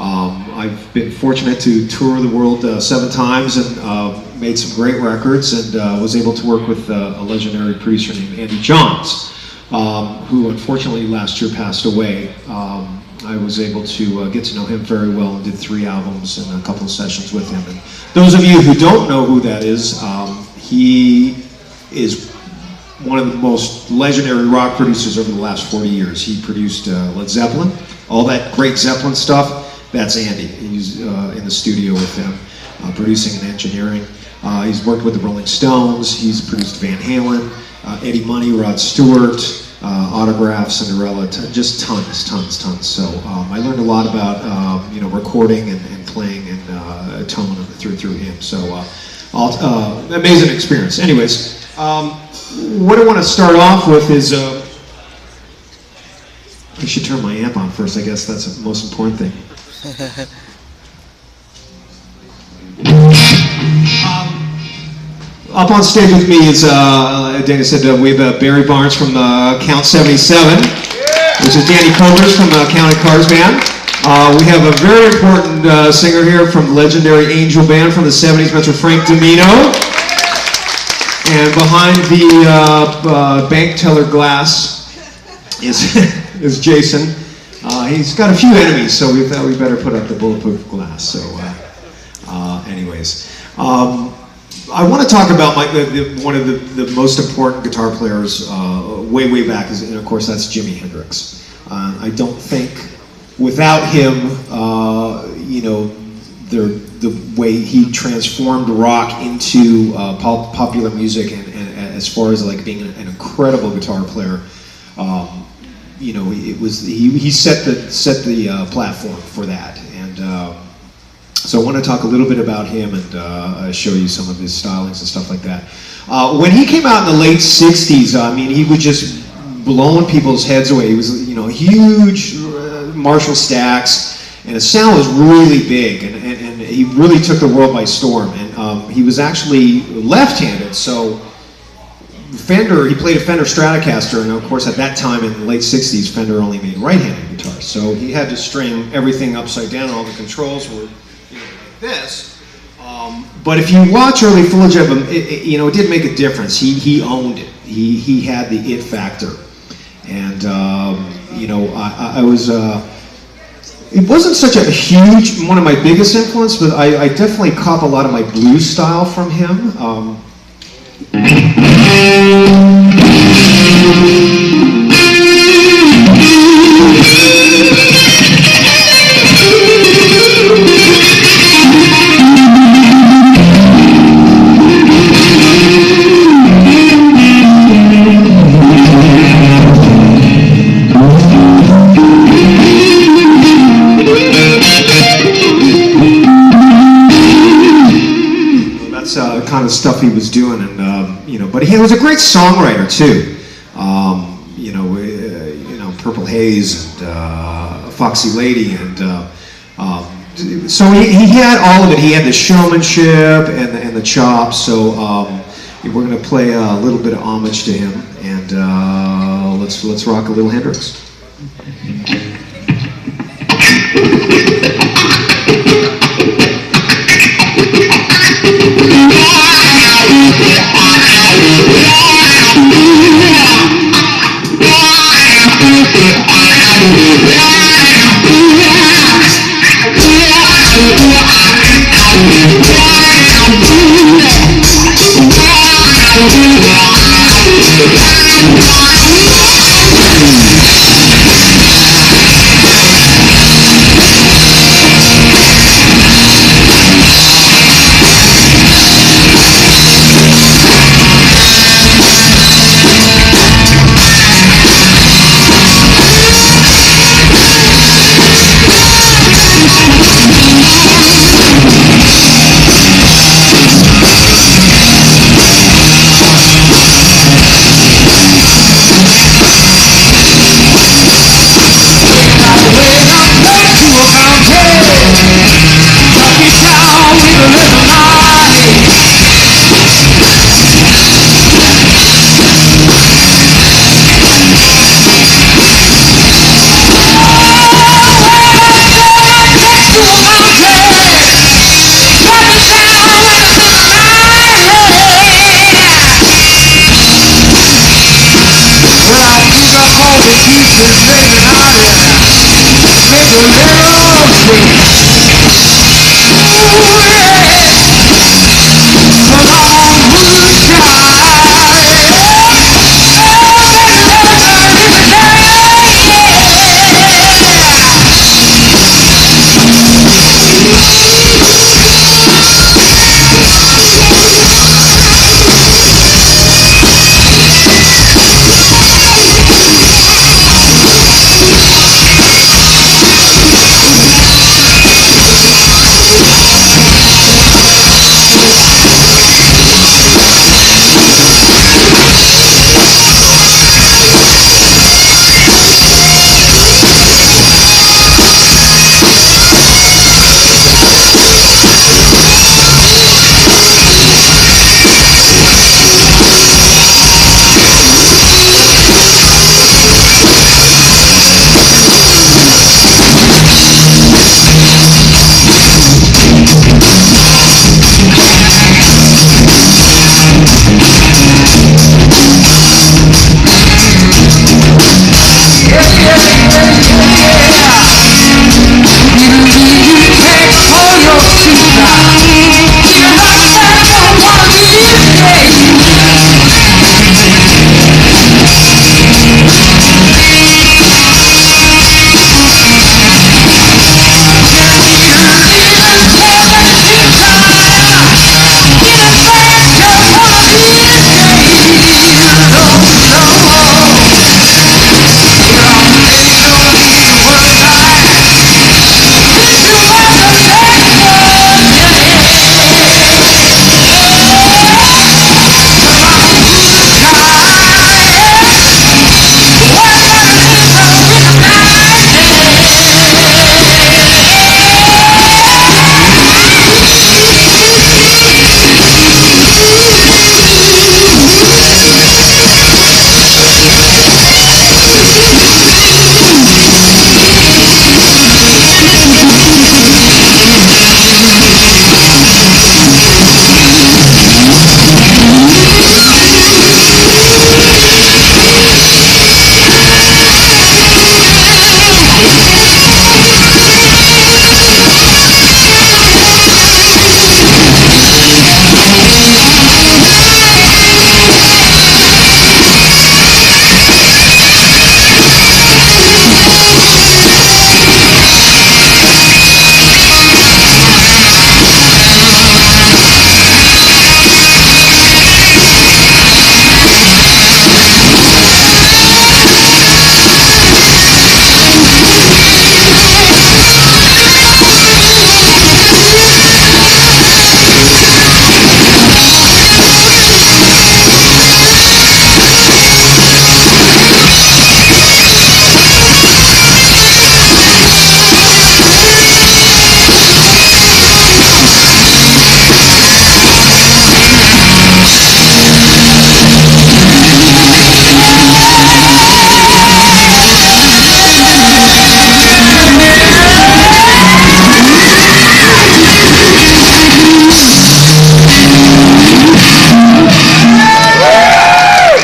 I've been fortunate to tour the world 7 times and made some great records, and was able to work with a legendary producer named Andy Johns, who unfortunately last year passed away. I was able to get to know him very well and did 3 albums and a couple of sessions with him. And those of you who don't know who that is, he is one of the most legendary rock producers over the last 40 years. He produced Led Zeppelin, all that great Zeppelin stuff. That's Andy. He's in the studio with them, producing and engineering. He's worked with the Rolling Stones. He's produced Van Halen, Eddie Money, Rod Stewart, Autograph, Cinderella, just tons. So I learned a lot about recording and playing and tone through him. So amazing experience. Anyways, what I want to start off with is I should turn my amp on first. I guess that's the most important thing. Up on stage with me is, Dana said, we have Barry Barnes from Count 77, which is Danny Covers from Counting Cars Band. We have a very important singer here from the legendary Angel Band from the 70s, Mr. Frank Domino. And behind the bank teller glass is Jason. He's got a few enemies, so we thought we better put up the bulletproof glass. So, anyways, I want to talk about one of the most important guitar players way back, and of course that's Jimi Hendrix. I don't think without him, the way he transformed rock into popular music, and as far as like being an incredible guitar player. He set the platform for that, and so I want to talk a little bit about him and show you some of his stylings and stuff like that. When he came out in the late '60s, I mean, he was just blowing people's heads away. He was, huge Marshall stacks, and his sound was really big, and he really took the world by storm. And he was actually left-handed, so. He played a Fender Stratocaster, and of course at that time in the late '60s, Fender only made right-handed guitars. So he had to string everything upside down. All the controls were, like this. But if you watch early footage of him, it did make a difference. He owned it. He had the it factor, and I was. It wasn't such a huge, one of my biggest influence, but I definitely caught a lot of my blues style from him. Kind of stuff he was doing, and but he was a great songwriter too. Purple Haze and Foxy Lady, and so he had all of it. He had the showmanship and the chops. So we're going to play a little bit of homage to him, and let's rock a little Hendrix. all the pieces hanging out here. Make a little scene. Ooh, yeah.